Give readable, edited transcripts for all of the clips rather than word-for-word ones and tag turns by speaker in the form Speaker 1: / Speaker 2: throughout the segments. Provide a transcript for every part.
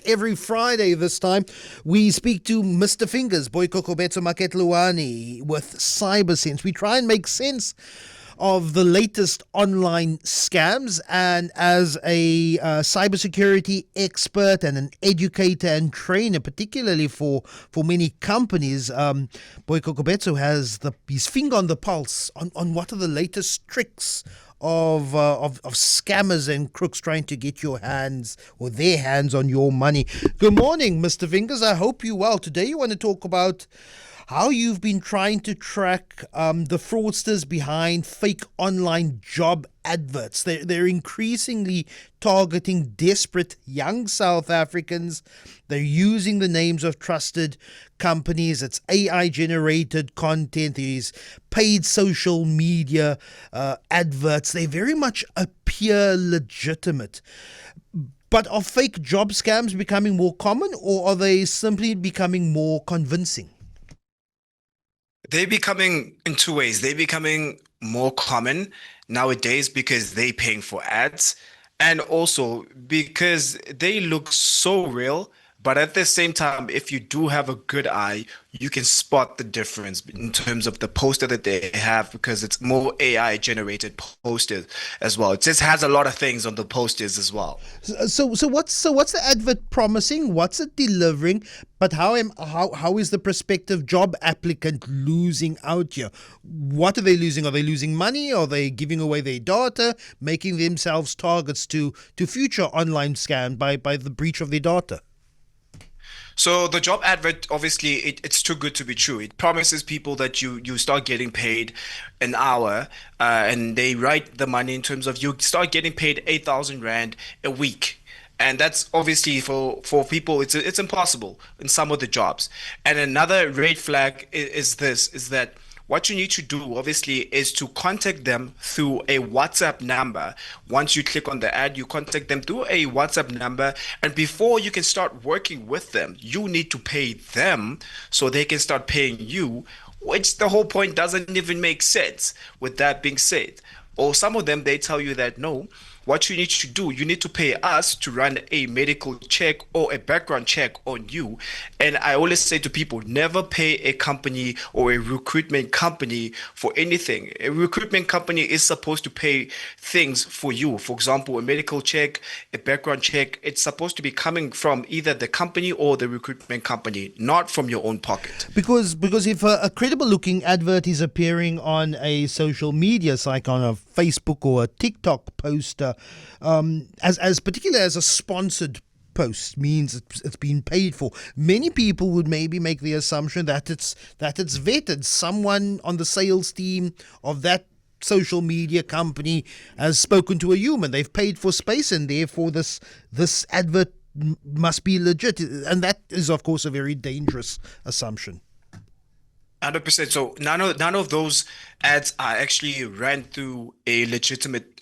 Speaker 1: every Friday this time. We speak to Mr. Fingers, Boikokobetso Makhetloane, with CyberSense. We try and make sense of the latest online scams. And as a cybersecurity expert and an educator and trainer, particularly for many companies, Boikokobetso has his finger on the pulse on what are the latest tricks of scammers and crooks trying to get your hands or their hands on your money. Good morning, Mr. Fingers. I hope you're well. Today you want to talk about how you've been trying to track the fraudsters behind fake online job adverts. They're increasingly targeting desperate young South Africans. They're using the names of trusted companies. It's AI-generated content. There's paid social media adverts. They very much appear legitimate. But are fake job scams becoming more common, or are they simply becoming more convincing?
Speaker 2: They're becoming in two ways. They're becoming more common nowadays because they're paying for ads, and also because they look so real. But at the same time, if you do have a good eye, you can spot the difference in terms of the poster that they have because it's more AI generated posters as well. It just has a lot of things on the posters as well.
Speaker 1: So what's the advert promising? What's it delivering? But how is the prospective job applicant losing out here? What are they losing? Are they losing money? Are they giving away their data, making themselves targets to future online scams by the breach of their data?
Speaker 2: So the job advert, obviously, it's too good to be true. It promises people that you start getting paid an hour, and they write the money in terms of you start getting paid 8,000 Rand a week. And that's obviously for people, it's impossible in some of the jobs. And another red flag is that what you need to do, obviously, is to contact them through a WhatsApp number. Once you click on the ad, you contact them through a WhatsApp number. And before you can start working with them, you need to pay them so they can start paying you, which the whole point doesn't even make sense. With that being said, or some of them, they tell you that no, what you need to do, you need to pay us to run a medical check or a background check on you. And I always say to people, never pay a company or a recruitment company for anything. A recruitment company is supposed to pay things for you. For example, a medical check, a background check, it's supposed to be coming from either the company or the recruitment company, not from your own pocket.
Speaker 1: Because if a credible looking advert is appearing on a social media site, on a Facebook or a TikTok poster, as particularly as a sponsored post means it's been paid for, many people would maybe make the assumption that it's vetted. Someone on the sales team of that social media company has spoken to a human. They've paid for space, and therefore this advert must be legit. And that is, of course, a very dangerous assumption.
Speaker 2: 100%. So none of those ads are actually ran through a legitimate,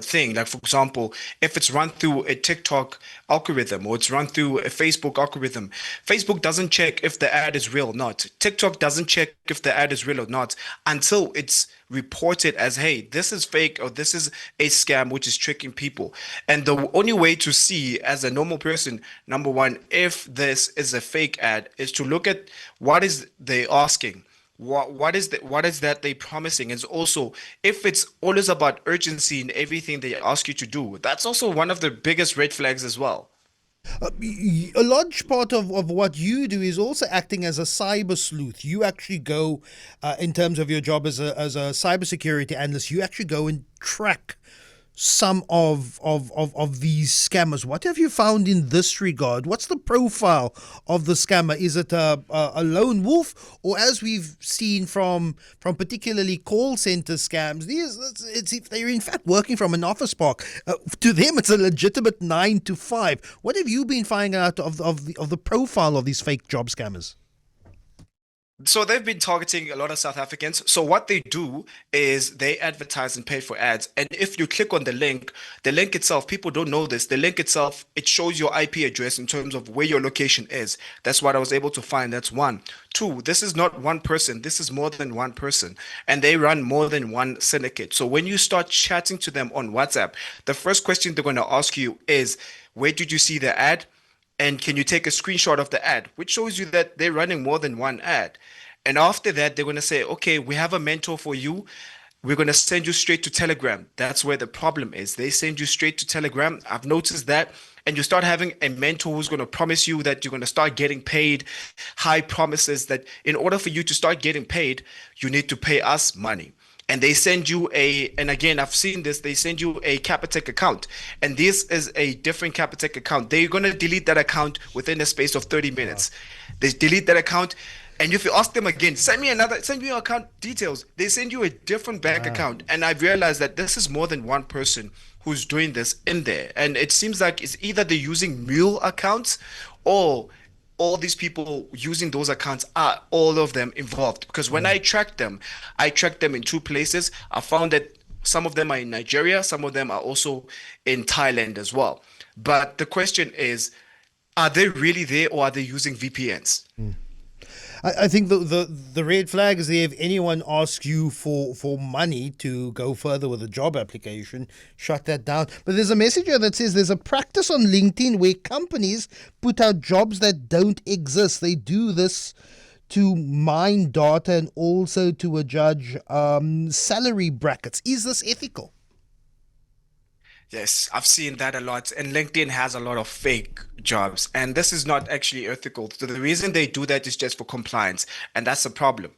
Speaker 2: thing. Like, for example, if it's run through a TikTok algorithm or it's run through a Facebook algorithm, Facebook doesn't check if the ad is real or not. TikTok doesn't check if the ad is real or not until it's reported as, hey, this is fake or this is a scam which is tricking people. And the only way to see as a normal person, number one, if this is a fake ad, is to look at what is they asking. What is that they promising? And also, if it's always about urgency in everything they ask you to do, that's also one of the biggest red flags as well.
Speaker 1: A large part of what you do is also acting as a cyber sleuth. You actually go, in terms of your job as a cybersecurity analyst, you actually go and track some of these scammers. What have you found in this regard? What's the profile of the scammer? Is it a lone wolf, or as we've seen from particularly call center scams, it's if they're in fact working from an office park. To them, it's a legitimate 9 to 5. What have you been finding out of the profile of these fake job scammers?
Speaker 2: So they've been targeting a lot of South Africans. So what they do is they advertise and pay for ads. And if you click on the link itself, people don't know this. The link itself, it shows your IP address in terms of where your location is. That's what I was able to find. That's one. Two, this is not one person. This is more than one person. And they run more than one syndicate. So when you start chatting to them on WhatsApp, the first question they're going to ask you is, where did you see the ad? And can you take a screenshot of the ad, which shows you that they're running more than one ad. And after that, they're going to say, okay, we have a mentor for you. We're going to send you straight to Telegram. That's where the problem is. They send you straight to Telegram. I've noticed that. And you start having a mentor who's going to promise you that you're going to start getting paid, high promises that in order for you to start getting paid, you need to pay us money. And they send you and again, I've seen this, they send you a CapeTalk account. And this is a different CapeTalk account. They're going to delete that account within a space of 30 minutes. They delete that account. And if you ask them again, send me your account details, they send you a different bank account. And I've realized that this is more than one person who's doing this in there. And it seems like it's either they're using mule accounts or all these people using those accounts are all of them involved. Because when I tracked them in two places. I found that some of them are in Nigeria, some of them are also in Thailand as well. But the question is, are they really there or are they using VPNs?
Speaker 1: I think the red flag is there if anyone asks you for money to go further with a job application, shut that down. But there's a message here that says there's a practice on LinkedIn where companies put out jobs that don't exist. They do this to mine data and also to adjudge salary brackets. Is this ethical?
Speaker 2: Yes, I've seen that a lot, and LinkedIn has a lot of fake jobs, and this is not actually ethical. So the reason they do that is just for compliance, and that's a problem.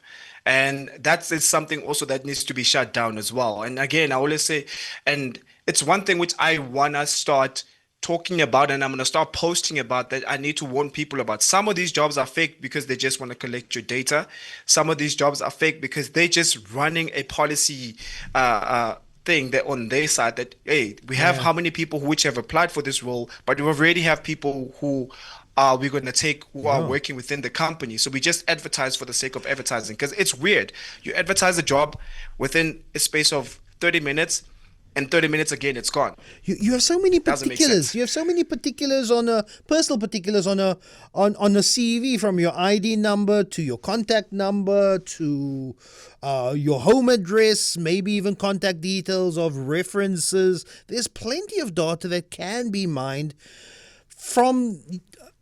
Speaker 2: And that is something also that needs to be shut down as well. And again, I always say, and it's one thing which I wanna start talking about, and I'm gonna start posting about that. I need to warn people about some of these jobs are fake because they just want to collect your data. Some of these jobs are fake because they just running a policy thing that on their side that hey, we have how many people which have applied for this role, but we already have people who are we're going to take who are working within the company. So we just advertise for the sake of advertising because it's weird. You advertise a job within a space of 30 minutes. And 30 minutes again, it's gone.
Speaker 1: You have so many
Speaker 2: Doesn't make
Speaker 1: particulars.
Speaker 2: sense.
Speaker 1: You have so many particulars on a personal particulars on a CV, from your ID number to your contact number to your home address, maybe even contact details of references. There's plenty of data that can be mined from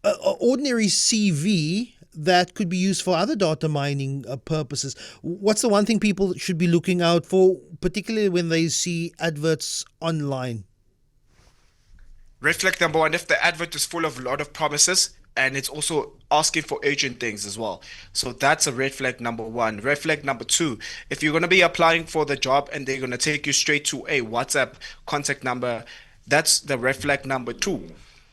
Speaker 1: an ordinary CV that could be used for other data mining purposes. What's the one thing people should be looking out for, particularly when they see adverts online?
Speaker 2: Red flag number one, if the advert is full of a lot of promises and it's also asking for urgent things as well. So that's a red flag number one. Red flag number two, if you're going to be applying for the job and they're going to take you straight to a WhatsApp contact number, that's the red flag number two.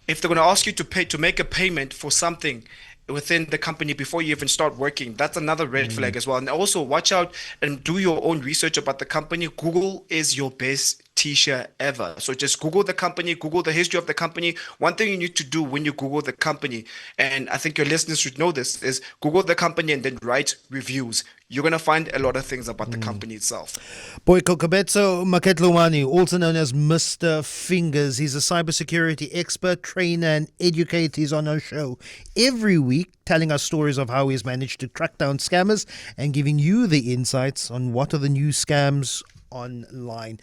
Speaker 2: If they're going to ask you to make a payment for something within the company before you even start working, that's another red flag as well. And also watch out and do your own research about the company. Google is your best teacher ever. So just Google the company, Google the history of the company. One thing you need to do when you Google the company, and I think your listeners should know this, is Google the company and then write reviews. You're going to find a lot of things about the company itself.
Speaker 1: Boikokobetso Makhetloane, also known as Mr. Fingers. He's a cybersecurity expert, trainer, and educator. He's on our show every week, telling us stories of how he's managed to track down scammers and giving you the insights on what are the new scams online.